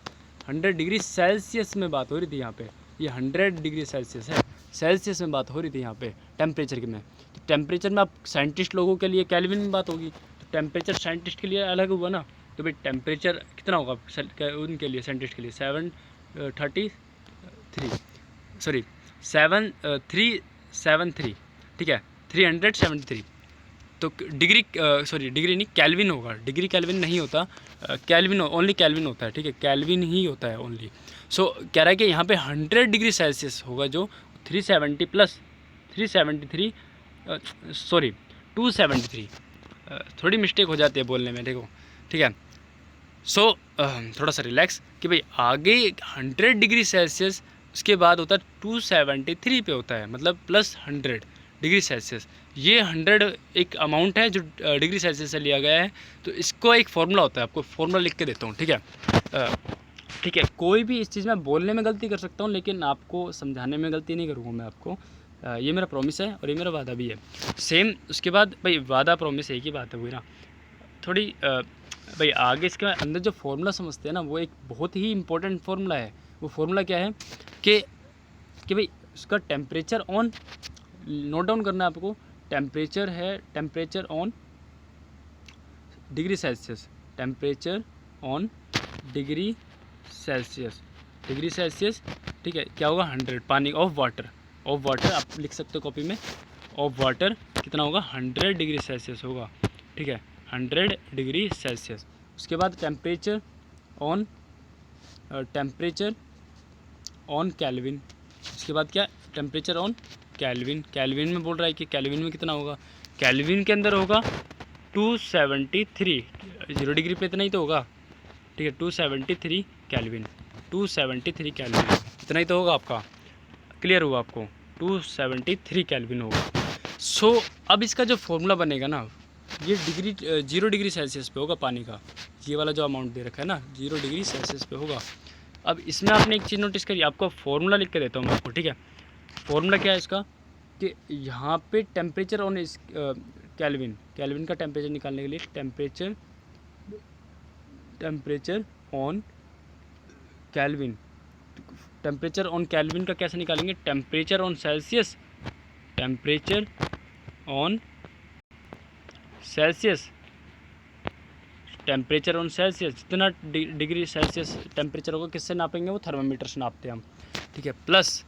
Speaker 1: 100 डिग्री सेल्सियस में बात हो रही थी यहाँ पे, ये 100 डिग्री सेल्सियस है, सेल्सियस में बात हो रही थी यहाँ पे टेम्परेचर के में। तो टेम्परेचर में अब साइंटिस्ट लोगों के लिए केल्विन में बात होगी, तो टेम्परेचर साइंटिस्ट के लिए अलग हुआ ना, तो भाई टेम्परेचर कितना होगा उनके लिए, साइंटिस्ट के लिए 773, ठीक है, 373। तो डिग्री नहीं, केल्विन होगा, डिग्री केल्विन नहीं होता, केल्विन ओनली केल्विन होता है, ठीक है, केल्विन ही होता है ओनली। सो कह रहा है कि यहाँ पे 100 डिग्री सेल्सियस होगा, जो 370 प्लस 373 273, थोड़ी मिस्टेक हो जाती है बोलने में, देखो, ठीक है। सो थोड़ा सा रिलैक्स कि भाई आगे 100 डिग्री सेल्सियस, उसके बाद होता है 273 पे होता है, मतलब प्लस 100 डिग्री सेल्सियस। ये 100 एक अमाउंट है जो डिग्री सेल्सियस से लिया गया है, तो इसको एक फार्मूला होता है, आपको फार्मूला लिख के देता हूँ, ठीक है। ठीक है, कोई भी इस चीज़ में बोलने में गलती कर सकता हूँ, लेकिन आपको समझाने में गलती नहीं करूँगा मैं आपको, ये मेरा प्रॉमिस है और ये मेरा वादा भी है सेम। उसके बाद भाई वादा प्रॉमिस एक ही बात है हुई ना थोड़ी। भाई आगे इसके अंदर जो फार्मूला समझते हैं ना, वो एक बहुत ही इंपॉर्टेंट फार्मूला है। वो फार्मूला क्या है कि भाई उसका टेम्परेचर ऑन, नोट डाउन करना है आपको, टेम्परेचर है, temperature on degree Celsius, temperature on degree Celsius, ठीक है। क्या होगा 100, पानी ऑफ वाटर आप लिख सकते हो कॉपी में, ऑफ वाटर कितना होगा 100 डिग्री सेल्सियस होगा, ठीक है, 100 डिग्री सेल्सियस। उसके बाद टेम्परेचर ऑन केल्विन, उसके बाद क्या, टेम्परेचर ऑन केल्विन, केल्विन में बोल रहा है कि केल्विन में कितना होगा, केल्विन के अंदर होगा 273, 0 डिग्री पे इतना ही तो होगा, ठीक है, 273 केल्विन, 273 केल्विन इतना ही तो होगा आपका, क्लियर हुआ आपको, 273 केल्विन होगा। सो अब इसका जो फॉर्मूला बनेगा ना, ये डिग्री 0 डिग्री सेल्सियस पे होगा पानी का, ये वाला जो अमाउंट दे रखा है ना 0 डिग्री सेल्सियस पे होगा। अब इसमें आपने एक चीज़ नोटिस करी, आपको फॉर्मूला लिख के देता हूँ मैं आपको, ठीक है। फॉर्मूला क्या है इसका कि यहाँ पे टेम्परेचर ऑन इस केल्विन, केल्विन का टेम्परेचर निकालने के लिए temperature on kelvin, temperature on kelvin का कैसे निकालेंगे, temperature on Celsius, temperature on Celsius, temperature on Celsius, जितना डिग्री सेल्सियस टेम्परेचर होगा किससे नापेंगे, वो थर्मामीटर से नापते हैं हम, ठीक है। प्लस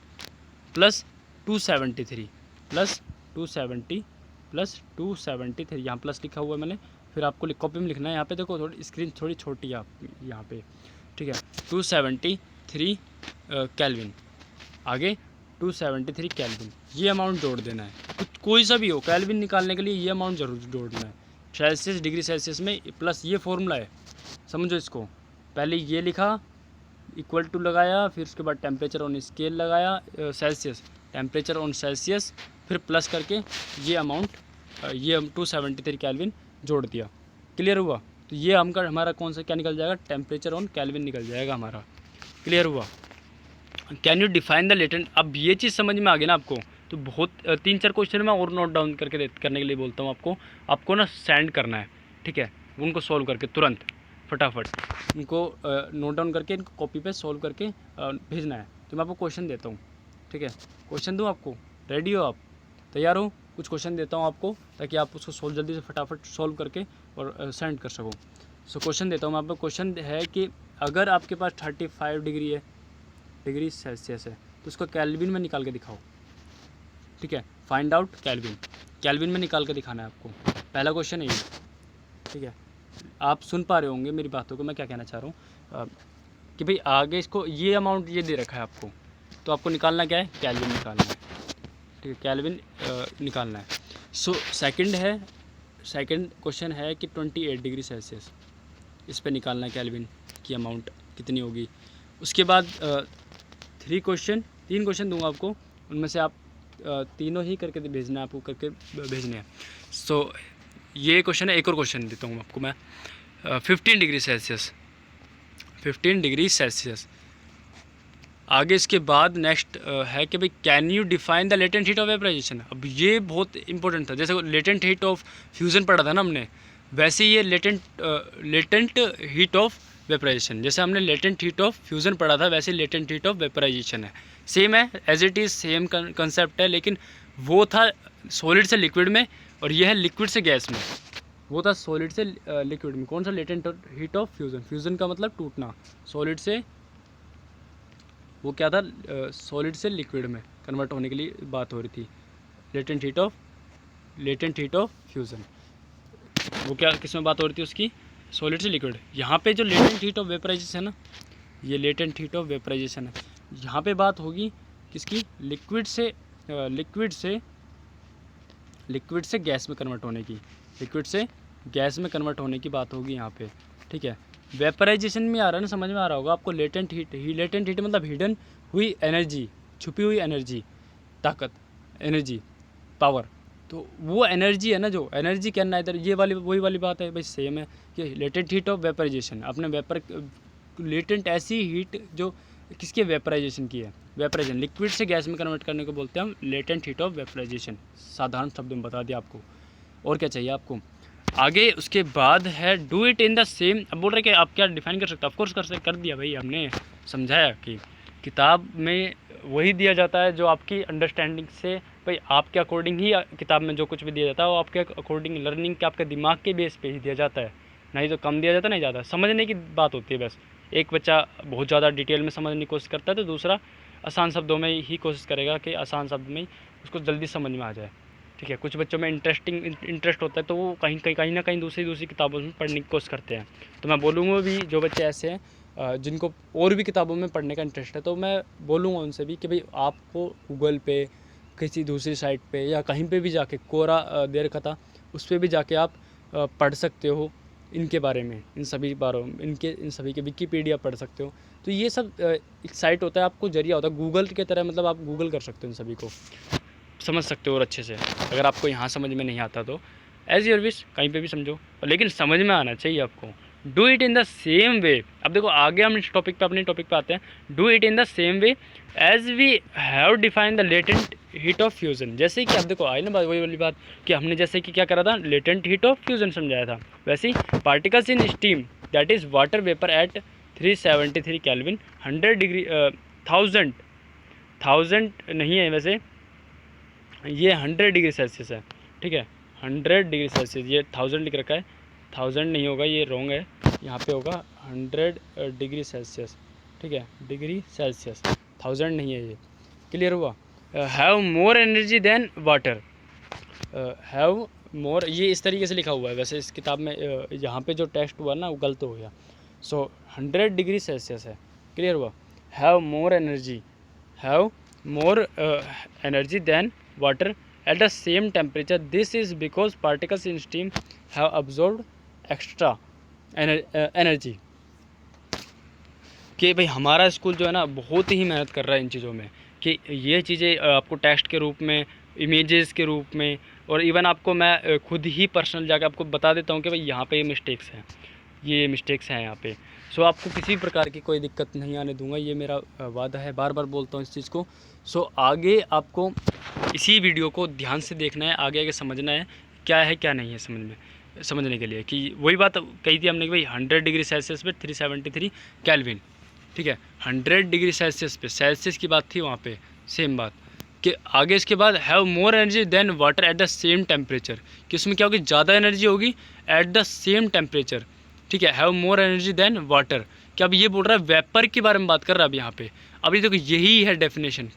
Speaker 1: 273 प्लस 273 यहाँ प्लस लिखा हुआ है मैंने, फिर आपको कॉपी में लिखना है, यहाँ पे देखो थोड़ी स्क्रीन थोड़ी छोटी है आप यहाँ पे, ठीक है। 273 केल्विन, आगे 273 केल्विन, ये अमाउंट जोड़ देना है, कुछ कोई सा भी हो, केल्विन निकालने के लिए ये अमाउंट जरूर जोड़ना है, सेल्सियस डिग्री सेल्सियस में प्लस ये फॉर्मूला है, समझो इसको, पहले ये लिखा इक्वल टू लगाया, फिर उसके बाद टेम्परेचर ऑन स्केल लगाया सेल्सियस, टेम्परेचर ऑन सेल्सियस, फिर प्लस करके ये अमाउंट, ये 273 केल्विन जोड़ दिया, क्लियर हुआ। तो ये हमारा कौन सा क्या निकल जाएगा, टेम्परेचर ऑन केल्विन निकल जाएगा हमारा, क्लियर हुआ। Can you define the latent, अब ये चीज़ समझ में आ गई ना आपको, तो बहुत 3-4 क्वेश्चन मैं और नोट डाउन करके करने के लिए बोलता हूँ आपको ना सेंड करना है, ठीक है, उनको सॉल्व करके तुरंत फटाफट उनको नोट डाउन करके इनको कॉपी पे सॉल्व करके भेजना है। तो मैं आपको क्वेश्चन देता हूँ, ठीक है, क्वेश्चन दूँ आपको, रेडी हो आप, तैयार हो, कुछ क्वेश्चन देता हूँ आपको ताकि आप उसको सॉल्व जल्दी से फटाफट सॉल्व करके और सेंड कर सको। सो क्वेश्चन देता हूँ मैं आपको, क्वेश्चन है कि अगर आपके पास 35 डिग्री सेल्सियस है तो उसको केल्विन में निकाल के दिखाओ, ठीक है, फाइंड आउट केल्विन में निकाल के दिखाना है आपको, पहला क्वेश्चन है ये, ठीक है। आप सुन पा रहे होंगे मेरी बातों को, मैं क्या कहना चाह रहा हूँ कि भाई आगे इसको ये अमाउंट ये दे रखा है आपको, तो आपको निकालना क्या है, केल्विन निकालना है, ठीक है, केल्विन निकालना है। सो सेकंड क्वेश्चन है कि 28 डिग्री सेल्सियस, इस पे निकालना है केल्विन की अमाउंट कितनी होगी। उसके बाद 3 क्वेश्चन दूंगा आपको, उनमें से आप तीनों ही करके भेजना है, आपको करके भेजने हैं। सो ये क्वेश्चन है, एक और क्वेश्चन देता हूँ आपको मैं, 15 डिग्री सेल्सियस, आगे इसके बाद नेक्स्ट है कि भाई can you define the latent heat of vaporisation. अब ये बहुत इंपॉर्टेंट था, जैसे लेटेंट हीट ऑफ फ्यूज़न पढ़ा था ना हमने, वैसे ये लेटेंट हीट ऑफ वेपराइजेशन, जैसे हमने लेटेंट हीट ऑफ फ्यूज़न पढ़ा था वैसे लेटेंट हीट ऑफ वेपराइजेशन है, सेम है, as it is same concept है, लेकिन वो था सॉलिड से लिक्विड में और यह है लिक्विड से गैस में। वो था सॉलिड से लिक्विड में, कौन सा, latent heat of fusion, fusion का मतलब टूटना, सॉलिड से, वो क्या था, सॉलिड से लिक्विड में कन्वर्ट होने के लिए बात हो रही थी, लेटेंट हीट ऑफ फ्यूज़न, वो क्या किस में बात हो रही थी उसकी, सॉलिड से लिक्विड। यहाँ पे जो लेटेंट हीट ऑफ वेपराइजेशन है ना, ये लेटेंट हीट ऑफ वेपराइजेशन है, यहाँ पे बात होगी किसकी, लिक्विड से गैस में कन्वर्ट होने की, लिक्विड से गैस में कन्वर्ट होने की बात होगी यहाँ पे, ठीक है। वेपराइजेशन में आ रहा है ना, समझ में आ रहा होगा आपको, लेटेंट हीट मतलब हिडन हुई एनर्जी, छुपी हुई एनर्जी, ताकत, एनर्जी, पावर, तो वो एनर्जी है ना, जो एनर्जी कहना इधर ये वाली वही वाली बात है भाई, सेम है कि लेटेंट हीट ऑफ वेपराइजेशन, अपने लेटेंट ऐसी हीट जो किसके वेपराइजेशन की है, वेपराइजेशन, लिक्विड से गैस में कन्वर्ट करने को बोलते हैं हम लेटेंट हीट ऑफ वेपराइजेशन, साधारण शब्दों में बता दिया आपको, और क्या चाहिए आपको आगे। उसके बाद है do it in the same, अब बोल रहे कि आप क्या डिफाइन कर सकते हो, ऑफकोर्स कर दिया भाई, हमने समझाया कि किताब में वही दिया जाता है जो आपकी अंडरस्टैंडिंग से, भाई आपके अकॉर्डिंग ही किताब में जो कुछ भी दिया जाता है वो आपके अकॉर्डिंग लर्निंग के, आपके दिमाग के बेस पे ही दिया जाता है, नहीं तो कम दिया जाता, नहीं ज़्यादा, समझने की बात होती है बस। एक बच्चा बहुत ज़्यादा डिटेल में समझने की कोशिश करता है, तो दूसरा आसान शब्दों में ही कोशिश करेगा कि आसान शब्द में ही उसको जल्दी समझ में आ जाए, ठीक है। कुछ बच्चों में इंटरेस्ट होता है तो वो कहीं ना कहीं दूसरी किताबों में पढ़ने की कोशिश करते हैं, तो मैं बोलूँगा भी जो बच्चे ऐसे हैं जिनको और भी किताबों में पढ़ने का इंटरेस्ट है, तो मैं बोलूँगा उनसे भी कि भाई आपको गूगल पे, किसी दूसरी साइट पे या कहीं पे भी जाके कोरा दे रखा था, उस पर भी जाके आप पढ़ सकते हो इनके बारे में, इन सभी के विकीपीडिया पढ़ सकते हो। तो ये सब एक साइट होता है, आपको जरिया होता है गूगल की तरह, मतलब आप गूगल कर सकते हो, इन सभी को समझ सकते हो और अच्छे से। अगर आपको यहाँ समझ में नहीं आता तो एज़ योर विश, कहीं पे भी समझो, लेकिन समझ में आना चाहिए आपको। Do it in the same वे। अब देखो आगे हम इस टॉपिक पे, अपने टॉपिक पे आते हैं। Do it in the same way as we have define the latent heat of fusion. जैसे कि अब देखो आई ना बात, वही वाली बात कि हमने जैसे कि क्या करा था, लेटेंट हीट ऑफ फ्यूज़न समझाया था। वैसे ही particles in steam that is water vapour at 373 kelvin 100 degree 1000 नहीं है वैसे, ये 100 डिग्री सेल्सियस है, ठीक है। 100 डिग्री सेल्सियस, ये 1000 लिख रखा है, 1000 नहीं होगा, ये रॉन्ग है, यहाँ पे होगा 100 डिग्री सेल्सियस, ठीक है, डिग्री सेल्सियस, 1000 नहीं है ये। क्लियर हुआ। Have more energy than water, have more, ये इस तरीके से लिखा हुआ है वैसे इस किताब में, यहाँ पे जो टेक्स्ट हुआ ना वो गलत हो गया। सो 100 डिग्री सेल्सियस है। क्लियर हुआ। Have more energy, have more energy than water at the same temperature. This is because particles in steam have absorbed extra energy. कि भाई हमारा स्कूल जो है ना बहुत ही मेहनत कर रहा है इन चीज़ों में, कि ये चीज़ें आपको टेक्स्ट के रूप में, इमेजेस के रूप में, और इवन आपको मैं खुद ही पर्सनल जाकर आपको बता देता हूँ कि भाई यहाँ पे ये मिस्टेक्स हैं, ये मिस्टेक्स हैं यहाँ पे। सो आपको किसी प्रकार की कोई दिक्कत नहीं आने दूंगा, ये मेरा वादा है, बार बार बोलता हूँ इस चीज़ को। सो आगे आपको इसी वीडियो को ध्यान से देखना है, आगे आगे समझना है क्या है क्या नहीं है, समझने के लिए कि वही बात कही थी हमने कि भाई 100 डिग्री सेल्सियस पे 373 केल्विन, ठीक है। 100 डिग्री सेल्सियस पे, सेल्सियस की बात थी वहाँ पे, सेम बात कि आगे इसके बाद have more energy than water at the same temperature, कि उसमें क्या होगी, ज़्यादा एनर्जी होगी एट द सेम टेम्परेचर, ठीक है। Have more energy than water, कि अब ये बोल रहा है वेपर के बारे में बात कर रहा है अब यहाँ पे। अभी देखो यही है डेफिनेशन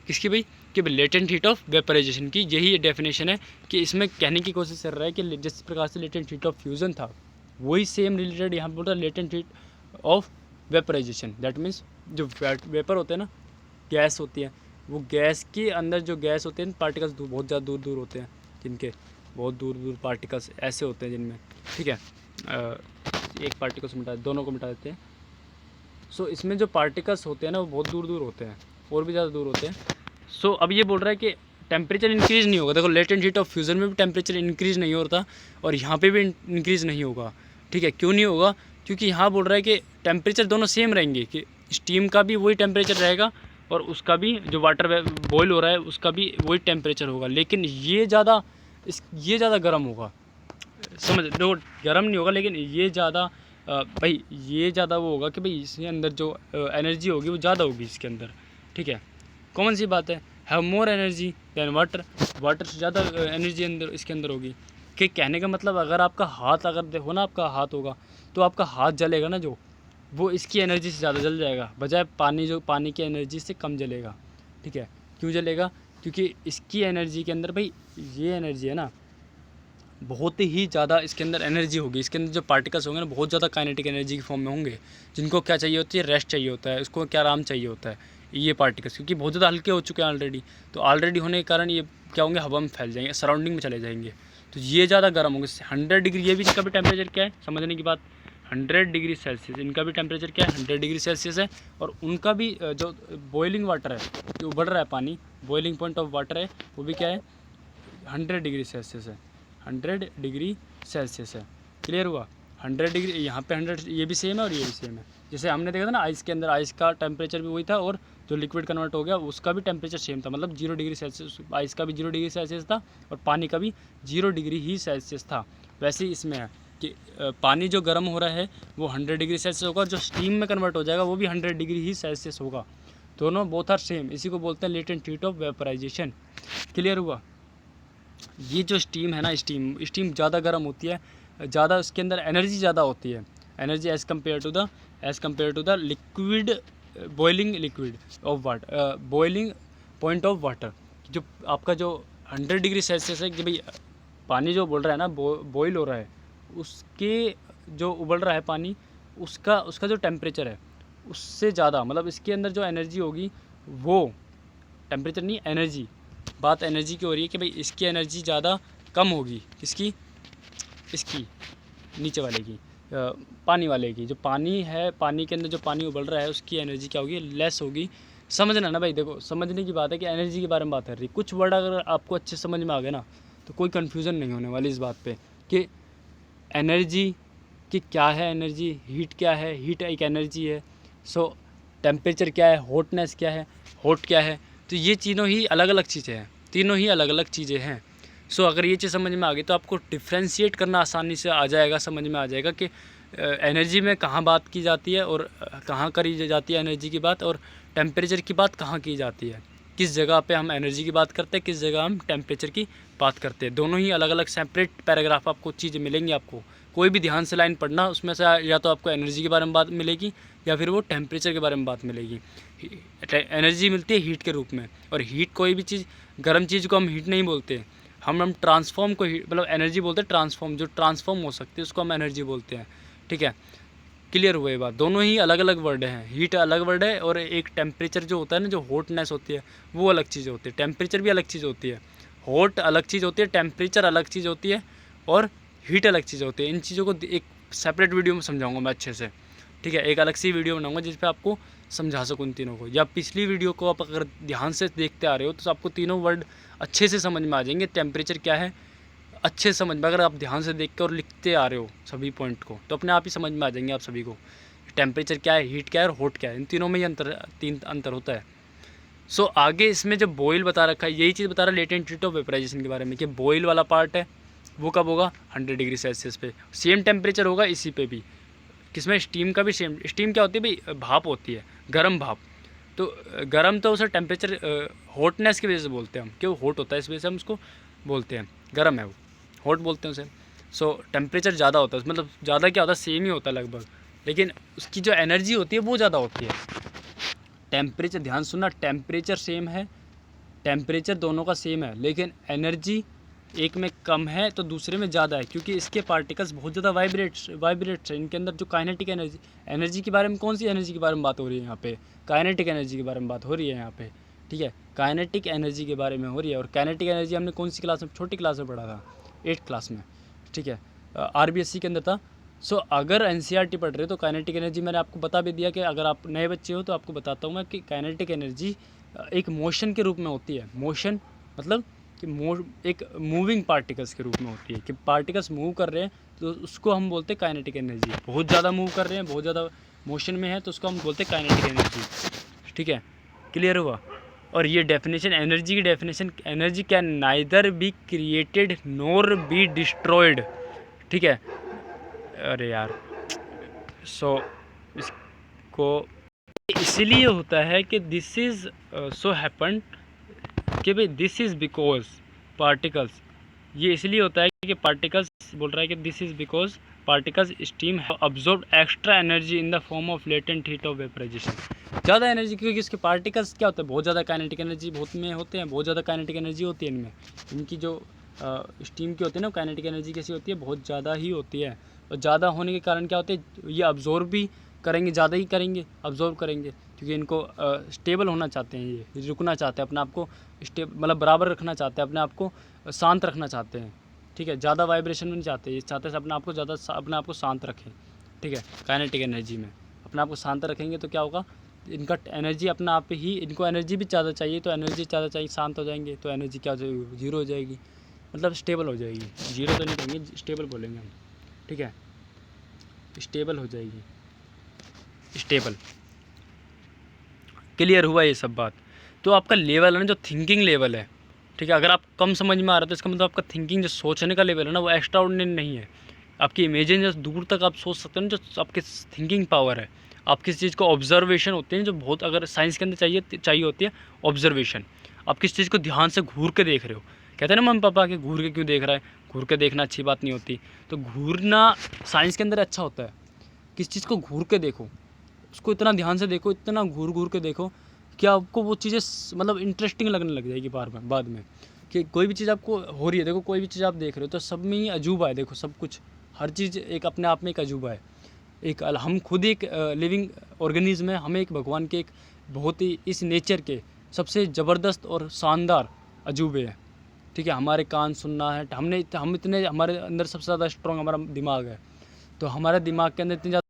Speaker 1: किसकी भाई, कि लेटेंट हीट ऑफ वेपराइजेशन की, यही डेफिनेशन है कि इसमें कहने की कोशिश कर रहा है कि जिस प्रकार से लेटेंट हीट ऑफ फ्यूज़न था वही सेम रिलेटेड यहाँ बोल रहा है latent heat of vaporisation. That means जो वेपर होते हैं ना, गैस होती है, वो गैस के अंदर जो गैस होते हैं पार्टिकल्स बहुत ज़्यादा दूर दूर होते हैं, जिनके बहुत दूर दूर पार्टिकल्स ऐसे होते हैं जिनमें, ठीक है। एक पार्टिकल से मिटा, दोनों को मिटा देते हैं। सो इसमें जो पार्टिकल्स होते हैं ना वो बहुत दूर दूर होते हैं, और भी ज़्यादा दूर होते हैं। सो अब ये बोल रहा है कि टेम्परेचर इंक्रीज़ नहीं होगा। देखो लेटेंट हीट ऑफ फ्यूज़न में भी टेम्परेचर इंक्रीज़ नहीं होता और यहाँ पे भी इंक्रीज़ नहीं होगा, ठीक है। क्यों नहीं होगा, क्योंकि यहाँ बोल रहा है कि टेम्परेचर दोनों सेम रहेंगे, कि स्टीम का भी वही टेम्परेचर रहेगा और उसका भी जो वाटर बॉयल हो रहा है उसका भी वही टेम्परेचर होगा, लेकिन ये ज़्यादा गर्म होगा। समझ दो, गर्म नहीं होगा लेकिन ये ज़्यादा भाई ये ज़्यादा वो होगा कि भाई इसके अंदर जो एनर्जी होगी वो ज़्यादा होगी इसके अंदर, ठीक है। कौन सी बात है, have more energy than water, water से ज़्यादा एनर्जी अंदर इसके अंदर होगी। कि कहने का मतलब अगर आपका हाथ, अगर देखो ना आपका हाथ होगा तो आपका हाथ जलेगा ना, जो वो इसकी एनर्जी से ज़्यादा जल जाएगा, बजाय पानी की एनर्जी से कम जलेगा, ठीक है। क्यों जलेगा, क्योंकि इसकी एनर्जी के अंदर भाई ये एनर्जी है ना बहुत ही ज़्यादा इसके अंदर एनर्जी होगी। इसके अंदर जो पार्टिकल्स होंगे ना बहुत ज़्यादा काइनेटिक एनर्जी की फॉर्म में होंगे, जिनको क्या चाहिए होती है, रेस्ट चाहिए होता है, उसको क्या आराम चाहिए होता है ये पार्टिकल्स, क्योंकि बहुत ज़्यादा हल्के हो चुके हैं ऑलरेडी। तो ऑलरेडी होने के कारण ये क्या होंगे, हवा में फैल जाएंगे, सराउंडिंग में चले जाएंगे, तो ये ज़्यादा गर्म होंगे। 100 डिग्री, ये भी इनका भी टेम्परेचर क्या है समझने की बात, 100 डिग्री सेल्सियस, इनका भी टेम्परेचर क्या है 100 डिग्री सेल्सियस है। और उनका भी जो बॉइलिंग वाटर है, जो उबल रहा है पानी, बॉइलिंग पॉइंट ऑफ वाटर है, वो भी क्या है 100 डिग्री सेल्सियस है, 100 डिग्री सेल्सियस है। क्लियर हुआ। 100 डिग्री यहाँ पे 100, ये भी सेम है और ये भी सेम है। जैसे हमने देखा था ना आइस के अंदर, आइस का टेम्परेचर भी वही था और जो लिक्विड कन्वर्ट हो गया उसका भी टेम्परेचर सेम था, मतलब 0 डिग्री सेल्सियस, आइस का भी 0 डिग्री सेल्सियस था और पानी का भी 0 डिग्री ही सेल्सियस था। वैसे ही इसमें है कि पानी जो गर्म हो रहा है वो 100 डिग्री सेल्सियस होगा और जो स्टीम में कन्वर्ट हो जाएगा वो भी 100 डिग्री ही सेल्सियस होगा। दोनों बोथ आर सेम, इसी को बोलते हैं latent heat of vaporisation. Clear हुआ। ये जो स्टीम है ना, स्टीम ज़्यादा गर्म होती है, ज़्यादा उसके अंदर एनर्जी ज़्यादा होती है, energy as compare to the liquid, boiling liquid of water, boiling point of water. जो आपका जो 100 डिग्री सेल्सियस है कि भाई पानी जो बोल रहा है ना बॉयल हो रहा है, उसके जो उबल रहा है पानी उसका उसका जो टेम्परेचर है उससे ज़्यादा, मतलब इसके अंदर जो एनर्जी होगी वो, टेम्परेचर नहीं एनर्जी, बात एनर्जी की हो रही है कि भाई इसकी एनर्जी ज़्यादा कम होगी, किसकी, इसकी नीचे वाले की, पानी वाले की। जो पानी है, पानी के अंदर जो पानी उबल रहा है उसकी एनर्जी क्या होगी, लेस होगी। समझना ना भाई, देखो समझने की बात है कि एनर्जी के बारे में बात कर रही। कुछ वर्ड अगर आपको अच्छे समझ में आ गए ना तो कोई कन्फ्यूज़न नहीं होने वाली इस बात पे कि एनर्जी कि क्या है, एनर्जी हीट क्या है, हीट एक एनर्जी है। सो टेम्परेचर क्या है, हॉटनेस क्या है, हॉट क्या है। तो ये तीनों ही अलग अलग चीज़ें हैं, तीनों ही अलग अलग चीज़ें हैं। सो अगर ये चीज़ समझ में आ गई तो आपको डिफ्रेंशिएट करना आसानी से आ जाएगा, समझ में आ जाएगा कि एनर्जी में कहाँ बात की जाती है और कहाँ करी जाती है एनर्जी की बात, और टेम्परेचर की बात कहाँ की जाती है, किस जगह पे हम एनर्जी की बात करते हैं, किस जगह हम टेम्परेचर की बात करते हैं। दोनों ही अलग अलग सेपरेट पैराग्राफ आपको चीज़ें मिलेंगी। आपको कोई भी ध्यान से लाइन पढ़ना, उसमें से या तो आपको एनर्जी के बारे में बात मिलेगी या फिर वो टेम्परेचर के बारे में बात मिलेगी। एनर्जी मिलती है हीट के रूप में, और हीट कोई भी चीज़, गर्म चीज़ को हम हीट नहीं बोलते, हम ट्रांसफॉर्म को मतलब एनर्जी बोलते हैं। ट्रांसफॉर्म, जो ट्रांसफॉर्म हो सकती है उसको हम एनर्जी बोलते हैं। ठीक है, क्लियर हुआ ये बात। दोनों ही अलग अलग वर्ड हैं, हीट अलग वर्ड है और एक टेम्परेचर जो होता है ना, जो हॉटनेस होती है वो अलग चीज़ होती है। टेम्परेचर भी अलग चीज़ होती है, हॉट अलग चीज़ होती है, टेम्परेचर अलग चीज़ होती है और हीट अलग चीज़ होती है। इन चीज़ों को एक सेपरेट वीडियो में समझाऊंगा मैं अच्छे से। ठीक है, एक अलग सी वीडियो बनाऊंगा जिस पे आपको समझा सकूँ इन तीनों को। या पिछली वीडियो को आप अगर ध्यान से देखते आ रहे हो तो आपको तीनों वर्ड अच्छे से समझ में आ जाएंगे। टेम्परेचर क्या है अच्छे से समझ में, अगर आप ध्यान से देख के और लिखते आ रहे हो सभी पॉइंट को तो अपने आप ही समझ में आ जाएंगे आप सभी को। टेम्परेचर क्या है, हीट क्या है और हॉट क्या है, इन तीनों में ही तीन अंतर होता है। सो आगे इसमें जो बॉयल बता रखा है, यही चीज़ बता रहा है लेटेंट हीट ऑफ वेपराइजेशन के बारे में, कि बॉयल वाला पार्ट है वो कब होगा, 100 डिग्री सेल्सियस पे। सेम टेम्परेचर होगा इसी पे भी, किसमें, स्टीम का भी सेम। स्टीम क्या होती है भाई, भाप होती है, गर्म भाप। तो गर्म तो उसे टेम्परेचर हॉटनेस की वजह से बोलते हैं हम, कि वो हॉट होता है इस वजह से हम उसको बोलते हैं, गर्म है वो, हॉट बोलते हैं उसे। सो टेम्परेचर ज़्यादा होता है, मतलब ज़्यादा क्या होता है, सेम ही होता है लगभग, लेकिन उसकी जो एनर्जी होती है वो ज़्यादा होती है। टेम्परेचर, ध्यान सुनना, टेम्परेचर सेम है, टेम्परेचर दोनों का सेम है, लेकिन एनर्जी एक में कम है तो दूसरे में ज़्यादा है, क्योंकि इसके पार्टिकल्स बहुत ज़्यादा वाइब्रेट्स हैं इनके अंदर। जो काइनेटिक एनर्जी के बारे में, कौन सी एनर्जी के बारे में बात हो रही है यहाँ पे, काइनेटिक एनर्जी के बारे में बात हो रही है यहाँ पे। ठीक है, काइनेटिक एनर्जी के बारे में हो रही है। और काइनेटिक एनर्जी हमने कौन सी क्लास में, छोटी क्लास में पढ़ा था, 8th क्लास में। ठीक है, RBSC के अंदर था। सो अगर NCERT पढ़ रहे हो तो काइनेटिक एनर्जी मैंने आपको बता भी दिया, कि अगर आप नए बच्चे हो तो आपको बताता हूँ मैं कि काइनेटिक एनर्जी एक मोशन के रूप में होती है। मोशन मतलब कि एक मूविंग पार्टिकल्स के रूप में होती है, कि पार्टिकल्स मूव कर रहे हैं तो उसको हम बोलते हैं काइनेटिक एनर्जी। बहुत ज़्यादा मूव कर रहे हैं, बहुत ज़्यादा मोशन में है तो उसको हम बोलते हैं काइनेटिक एनर्जी। ठीक है, क्लियर हुआ। और ये डेफिनेशन, एनर्जी की definition, energy can neither be created NOR be destroyed. ठीक है, अरे यार, सो इसको इसलिए होता है कि दिस इज़ सो हैपन, कि भाई दिस इज़ बिकॉज पार्टिकल्स, ये इसलिए होता है कि पार्टिकल्स, बोल रहा है कि this is because particles steam have absorb extra energy in the form of latent heat of vaporisation. ज़्यादा एनर्जी, क्योंकि इसके पार्टिकल्स क्या होता है, बहुत ज़्यादा काइनेटिक एनर्जी बहुत में होते हैं, बहुत ज़्यादा काइनेटिक एनर्जी होती है इनमें। इनकी जो स्टीम की होती है ना, काइनेटिक एनर्जी कैसी होती है, बहुत ज़्यादा ही होती है। और ज़्यादा होने के कारण क्या होते हैं, ये अब्जॉर्ब भी करेंगे, ज़्यादा ही करेंगे, अब्जॉर्ब करेंगे, क्योंकि इनको स्टेबल होना चाहते हैं, ये रुकना चाहते हैं, अपने आप को मतलब बराबर रखना चाहते हैं, अपने आप को शांत रखना चाहते हैं। ठीक है, ज़्यादा वाइब्रेशन में नहीं चाहते, ये चाहते हैं अपने आप को ज़्यादा, अपने आप को शांत रखें। ठीक है, काइनेटिक एनर्जी में अपने आप को शांत रखेंगे तो क्या होगा, इनका एनर्जी अपना आप ही, इनको एनर्जी भी ज़्यादा चाहिए, तो एनर्जी ज़्यादा चाहिए, शांत हो जाएंगे तो एनर्जी क्या हो जाएगी, जीरो हो जाएगी, मतलब स्टेबल हो जाएगी। जीरो तो नहीं कहेंगे, स्टेबल बोलेंगे हम। ठीक है, स्टेबल हो जाएगी, स्टेबल। क्लियर हुआ ये सब बात। तो आपका लेवल है ना, जो थिंकिंग लेवल है, ठीक है, अगर आप कम समझ में आ रहा है तो इसका मतलब आपका थिंकिंग, जो सोचने का लेवल है ना, वो एक्स्ट्रा ऑर्डिनरी नहीं है। आपकी इमेजिन, जो दूर तक आप सोच सकते हो ना, जो आपकी थिंकिंग पावर है, आप किस चीज़ को ऑब्जर्वेशन होती है, जो बहुत अगर साइंस के अंदर चाहिए होती है ऑब्जर्वेशन। आप किस चीज़ को ध्यान से घूर के देख रहे हो, कहते हैं ना मम्मी पापा कि घूर के क्यों देख रहा है, घूर के देखना अच्छी बात नहीं होती। तो घूरना साइंस के अंदर अच्छा होता है, किस चीज़ को घूर के देखो, उसको इतना ध्यान से देखो, इतना घूर घूर के देखो कि आपको वो चीज़ें मतलब इंटरेस्टिंग लगने लग जाएगी बाद में। कि कोई भी चीज़ आपको हो रही है, देखो कोई भी चीज़ आप देख रहे हो तो सब में ही अजूबा है, देखो सब कुछ, हर चीज़ एक अपने आप में एक अजूबा है। हम खुद एक लिविंग ऑर्गेनिज्म है, हमें एक भगवान के एक बहुत ही इस नेचर के सबसे ज़बरदस्त और शानदार अजूबे हैं। ठीक है, हमारे कान सुनना है, हम इतने हमारे अंदर सबसे ज़्यादा स्ट्रॉन्ग हमारा दिमाग है, तो हमारे दिमाग के अंदर इतनी ज़्यादा